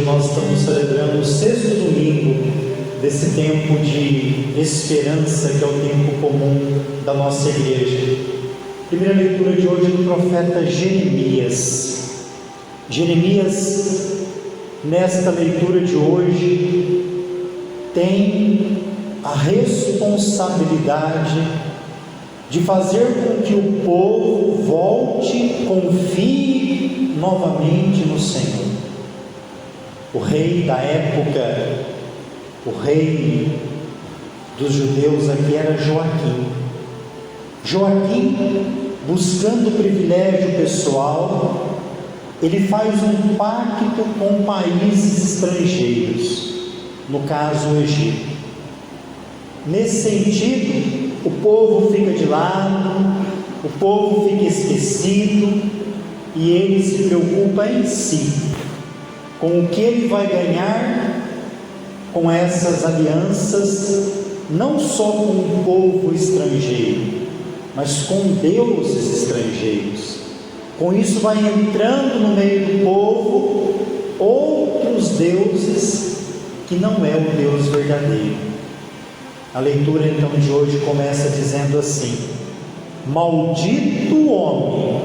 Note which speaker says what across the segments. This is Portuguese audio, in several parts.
Speaker 1: Hoje nós estamos celebrando o 6º domingo desse tempo de esperança, que é o tempo comum da nossa igreja. Primeira leitura de hoje é do profeta Jeremias. Jeremias, nesta leitura de hoje, tem a responsabilidade de fazer com que o povo volte, confie novamente no Senhor. O rei da época, o rei dos judeus aqui era Joaquim. Joaquim, buscando privilégio pessoal, ele faz um pacto com países estrangeiros, no caso o Egito. Nesse sentido, o povo fica de lado, o povo fica esquecido e ele se preocupa em si, com o que ele vai ganhar com essas alianças, não só com o povo estrangeiro, mas com deuses estrangeiros. Com isso vai entrando no meio do povo outros deuses que não é o Deus verdadeiro. A leitura então de hoje começa dizendo assim: maldito o homem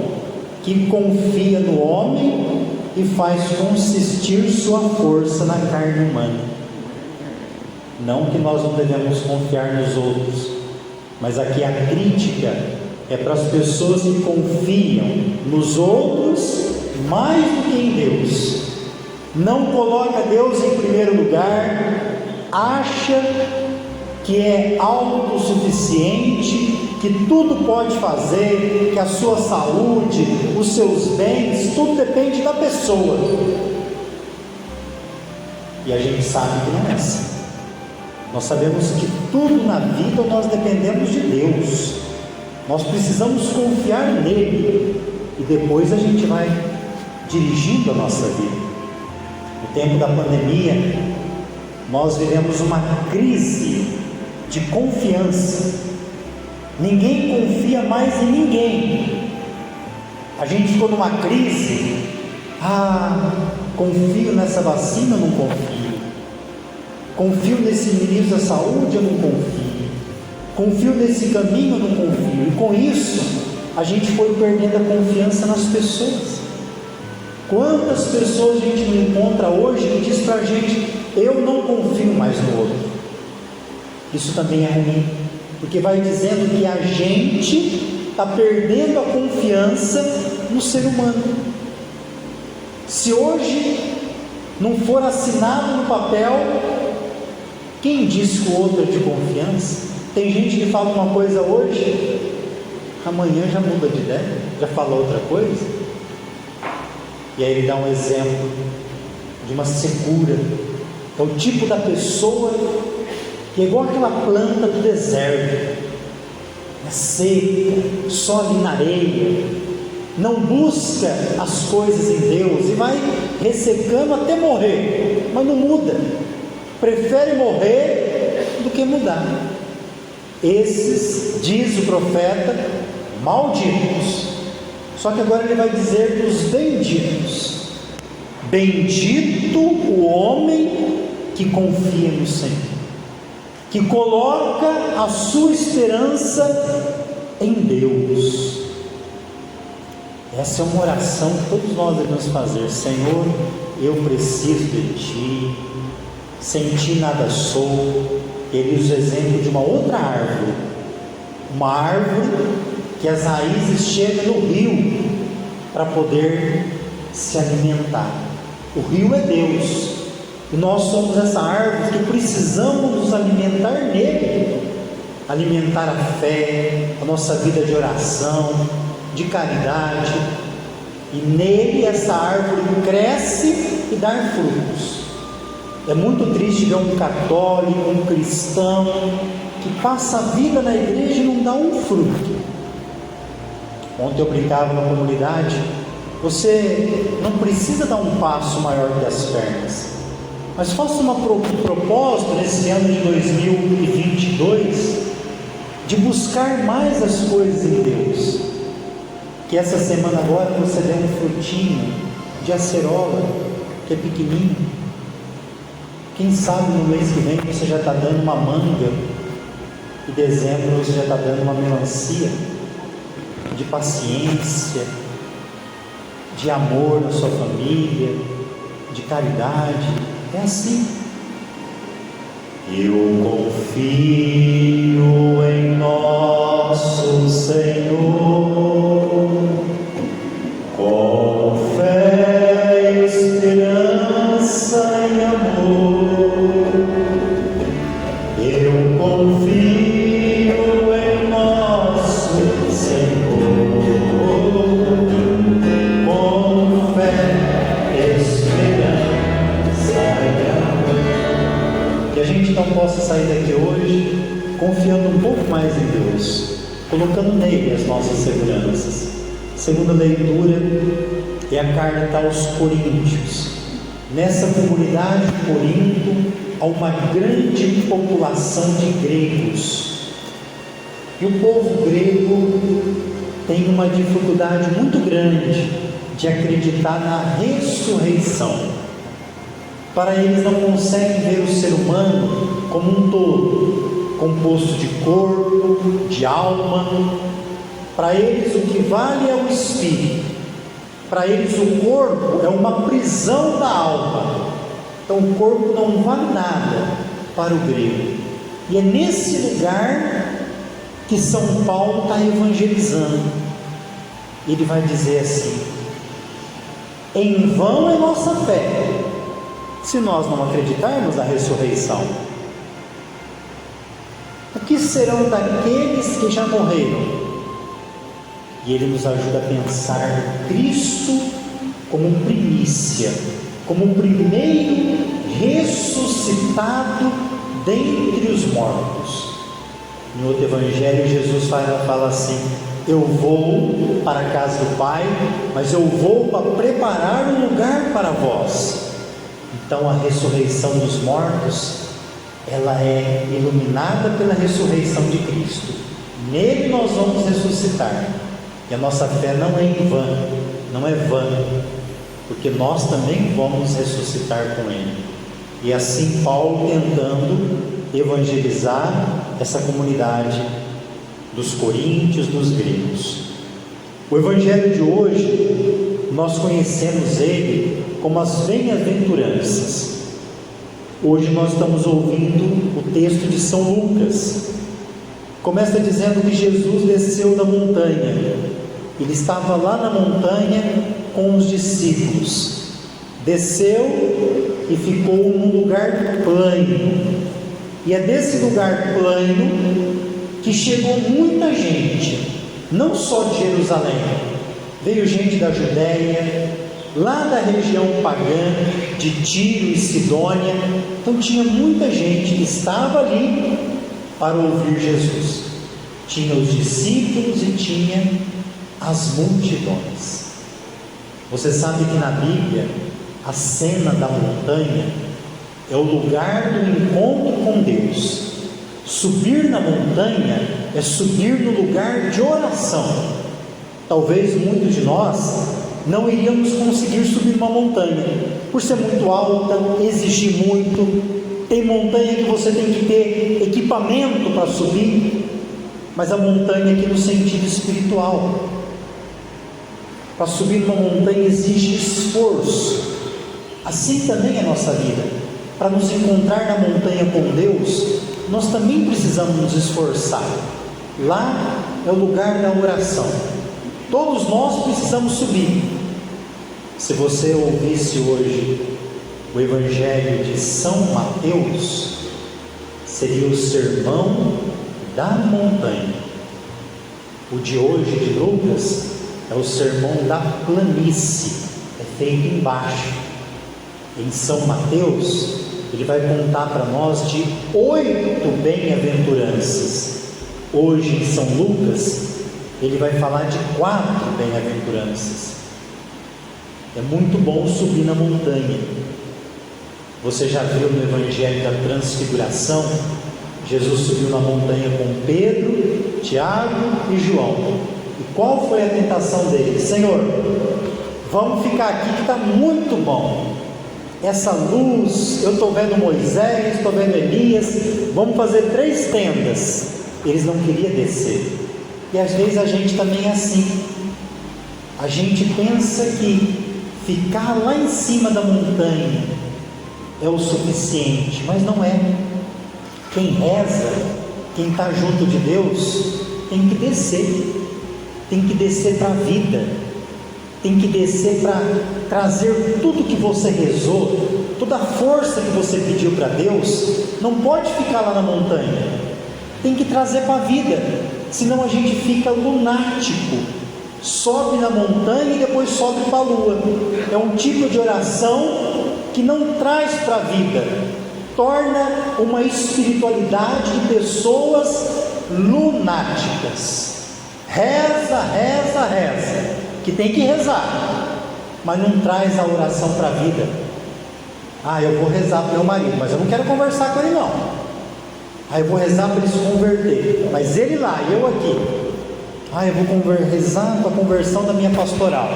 Speaker 1: que confia no homem e faz consistir sua força na carne humana. Não que nós não devemos confiar nos outros, mas aqui a crítica é para as pessoas que confiam nos outros mais do que em Deus. Não coloca Deus em primeiro lugar, acha que é autossuficiente, que tudo pode fazer, que a sua saúde, os seus bens, tudo depende da pessoa. E a gente sabe que não é assim. Nós sabemos que tudo na vida nós dependemos de Deus. Nós precisamos confiar nele e depois a gente vai dirigindo a nossa vida. No tempo da pandemia, nós vivemos uma crise de confiança. Ninguém confia mais em ninguém. A gente ficou numa crise. Confio nessa vacina, não confio. Confio nesse ministro da saúde, eu não confio. Confio nesse caminho, eu não confio. E com isso, a gente foi perdendo a confiança nas pessoas. Quantas pessoas a gente não encontra hoje que diz pra gente: eu não confio mais no outro. Isso também é ruim, porque vai dizendo que a gente está perdendo a confiança no ser humano. Se hoje não for assinado no papel, quem diz que o outro é de confiança? Tem gente que fala uma coisa hoje, amanhã já muda de ideia, já fala outra coisa. E aí ele dá um exemplo de uma secura. É o tipo da pessoa que é igual aquela planta do deserto, é seca, só ali na areia, não busca as coisas em Deus e vai ressecando até morrer, mas não muda, prefere morrer do que mudar. Esses, diz o profeta, malditos. Só que agora ele vai dizer dos benditos. Bendito o homem que confia no Senhor, que coloca a sua esperança em Deus. Essa é uma oração que todos nós devemos fazer. Senhor, eu preciso de Ti, sem Ti nada sou. Ele usa o exemplo de uma outra árvore, uma árvore que as raízes chegam no rio para poder se alimentar. O rio é Deus, e nós somos essa árvore que precisamos nos alimentar nele, alimentar a fé, a nossa vida de oração, de caridade, e nele essa árvore cresce e dá frutos. É muito triste ver um católico, um cristão que passa a vida na igreja e não dá um fruto. Ontem eu brincava na comunidade: você não precisa dar um passo maior que as pernas, mas faça um propósito nesse ano de 2022 de buscar mais as coisas em Deus. Que essa semana agora você dê um frutinho de acerola, que é pequenininho, Quem sabe no mês que vem você já está dando uma manga, em dezembro você já está dando uma melancia, de paciência, de amor na sua família, de caridade. É assim. Eu confio em nosso Senhor, com fé, esperança e amor. Eu confio em nosso Senhor, com fé, esperança e amor. Que a gente então possa sair daqui hoje confiando um pouco mais em Deus, colocando nele as nossas seguranças. Segunda leitura é a carta aos Coríntios. Nessa comunidade de Corinto há uma grande população de gregos, e o povo grego tem uma dificuldade muito grande de acreditar na ressurreição. Para eles não conseguem ver o ser humano como um todo, composto de corpo, de alma. Para eles o que vale é o espírito. Para eles o corpo é uma prisão da alma. Então o corpo não vale nada para o grego. E é nesse lugar que São Paulo está evangelizando. Ele vai dizer assim: em vão é nossa fé, se nós não acreditarmos na ressurreição. O que serão daqueles que já morreram? E ele nos ajuda a pensar Cristo como primícia, como o primeiro ressuscitado dentre os mortos. No outro evangelho, Jesus fala assim: eu vou para a casa do Pai, mas eu vou para preparar um lugar para vós. Então a ressurreição dos mortos, ela é iluminada pela ressurreição de Cristo. Nele nós vamos ressuscitar. E a nossa fé não é em vão, não é vã, porque nós também vamos ressuscitar com Ele. E assim Paulo tentando evangelizar essa comunidade dos coríntios, dos gregos. O evangelho de hoje, nós conhecemos ele como as bem-aventuranças. Hoje nós estamos ouvindo o texto de São Lucas. Começa dizendo que Jesus desceu da montanha. Ele estava lá na montanha com os discípulos. Desceu e ficou num lugar plano. E é desse lugar plano que chegou muita gente, não só de Jerusalém. Veio gente da Judéia, lá da região pagã, de Tiro e Sidônia. Então tinha muita gente que estava ali para ouvir Jesus. Tinha os discípulos e tinha as multidões. Você sabe que na Bíblia a cena da montanha é o lugar do encontro com Deus. Subir na montanha é subir no lugar de oração. Talvez muitos de nós não iríamos conseguir subir uma montanha, por ser muito alta, exigir muito. Tem montanha que você tem que ter equipamento para subir, mas a montanha aqui no sentido espiritual. Para subir uma montanha exige esforço. Assim também é a nossa vida. Para nos encontrar na montanha com Deus, nós também precisamos nos esforçar. Lá é o lugar da oração. Todos nós precisamos subir. Se você ouvisse hoje o Evangelho de São Mateus, seria o sermão da montanha. O de hoje, de Lucas, é o sermão da planície, é feito embaixo. Em São Mateus, ele vai contar para nós de 8 bem-aventuranças. Hoje em São Lucas, ele vai falar de 4 bem-aventuranças. É muito bom subir na montanha. Você já viu no Evangelho da Transfiguração, Jesus subiu na montanha com Pedro, Tiago e João. E qual foi a tentação dele? Senhor, vamos ficar aqui que está muito bom. essa luz, eu estou vendo Moisés, estou vendo Elias, vamos fazer 3 tendas. Eles não queriam descer. E às vezes a gente também é assim. A gente pensa que ficar lá em cima da montanha é o suficiente, mas não é. Quem reza, quem está junto de Deus, tem que descer para a vida, tem que descer para trazer tudo que você rezou, toda a força que você pediu para Deus. Não pode ficar lá na montanha, tem que trazer para a vida, senão a gente fica lunático, sobe na montanha e depois sobe para a lua. É um tipo de oração que não traz para a vida, torna uma espiritualidade de pessoas lunáticas. Reza, que tem que rezar, mas não traz a oração para a vida. Eu vou rezar para meu marido, mas eu não quero conversar com ele não. Eu vou rezar para ele se converter, mas ele lá e eu aqui. Eu vou rezar para a conversão da minha pastoral.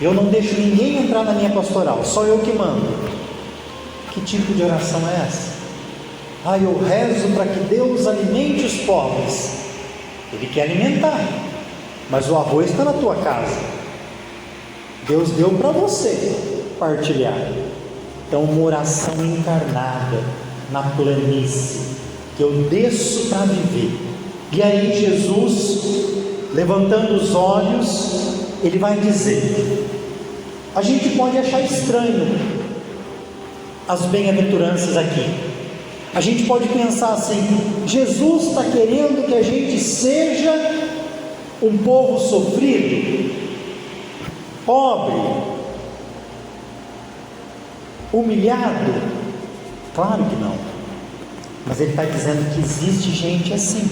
Speaker 1: Eu não deixo ninguém entrar na minha pastoral, só eu que mando. Que tipo de oração é essa? Eu rezo para que Deus alimente os pobres. Ele quer alimentar, mas o arroz está na tua casa. Deus deu para você partilhar. Então, uma oração encarnada na planície, que eu desço para viver. E aí Jesus, levantando os olhos, ele vai dizer: a gente pode achar estranho as bem-aventuranças aqui. A gente pode pensar assim: Jesus está querendo que a gente seja um povo sofrido, pobre, humilhado? Claro que não. Mas ele está dizendo que existe gente assim,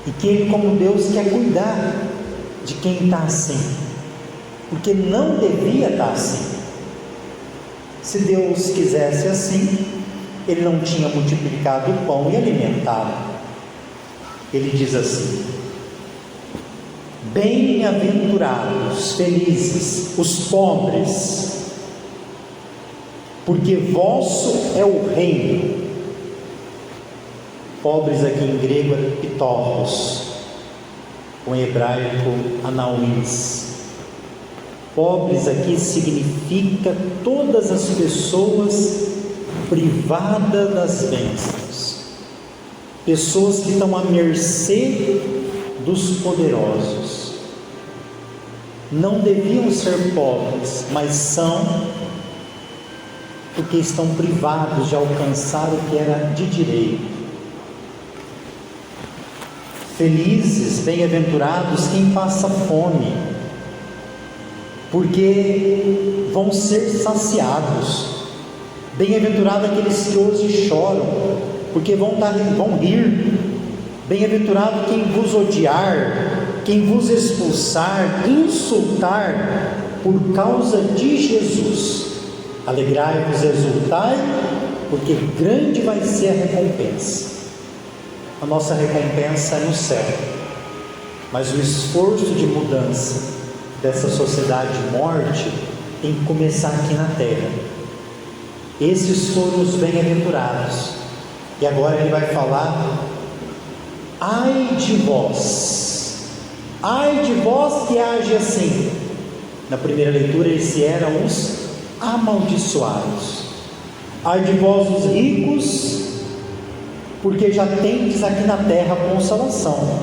Speaker 1: e que ele, como Deus, quer cuidar de quem está assim, porque não devia estar assim. Se Deus quisesse assim, ele não tinha multiplicado o pão e alimentado. Ele diz assim: bem-aventurados, felizes, os pobres, porque vosso é o reino. Pobres aqui em grego é pitórros, com hebraico anauins. Pobres aqui significa todas as pessoas privadas das bênçãos, pessoas que estão à mercê dos poderosos. Não deviam ser pobres, mas são, porque estão privados de alcançar o que era de direito. Felizes, bem-aventurados quem passa fome, porque vão ser saciados. Bem-aventurados aqueles que hoje choram, porque vão rir. Bem-aventurado quem vos odiar, quem vos expulsar, insultar por causa de Jesus. Alegrai-vos e exultai, porque grande vai ser a recompensa. A nossa recompensa é no céu, mas o esforço de mudança dessa sociedade de morte tem que começar aqui na terra. Esses foram os bem-aventurados. E agora ele vai falar: ai de vós que age assim. Na primeira leitura eles eram os amaldiçoados. Ai de vós os ricos, porque já tendes aqui na terra consolação.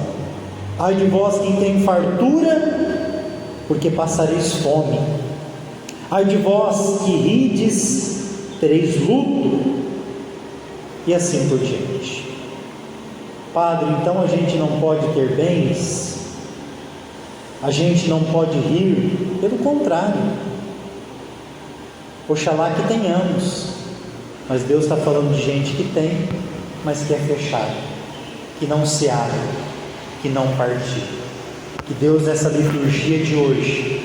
Speaker 1: Ai de vós quem tem fartura, porque passareis fome. Ai de vós que rides, tereis luto, e assim por diante. Padre, então a gente não pode ter bens? A gente não pode rir? Pelo contrário, oxalá que tenhamos, mas Deus está falando de gente que tem, mas que é fechado, que não se abre, que não partilha. Que Deus, nessa liturgia de hoje,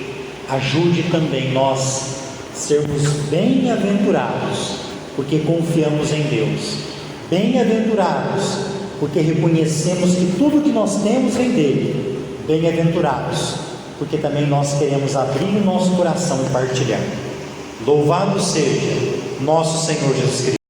Speaker 1: ajude também nós sermos bem-aventurados, porque confiamos em Deus. Bem-aventurados, porque reconhecemos que tudo que nós temos vem dele. Bem-aventurados, porque também nós queremos abrir o nosso coração e partilhar. Louvado seja nosso Senhor Jesus Cristo.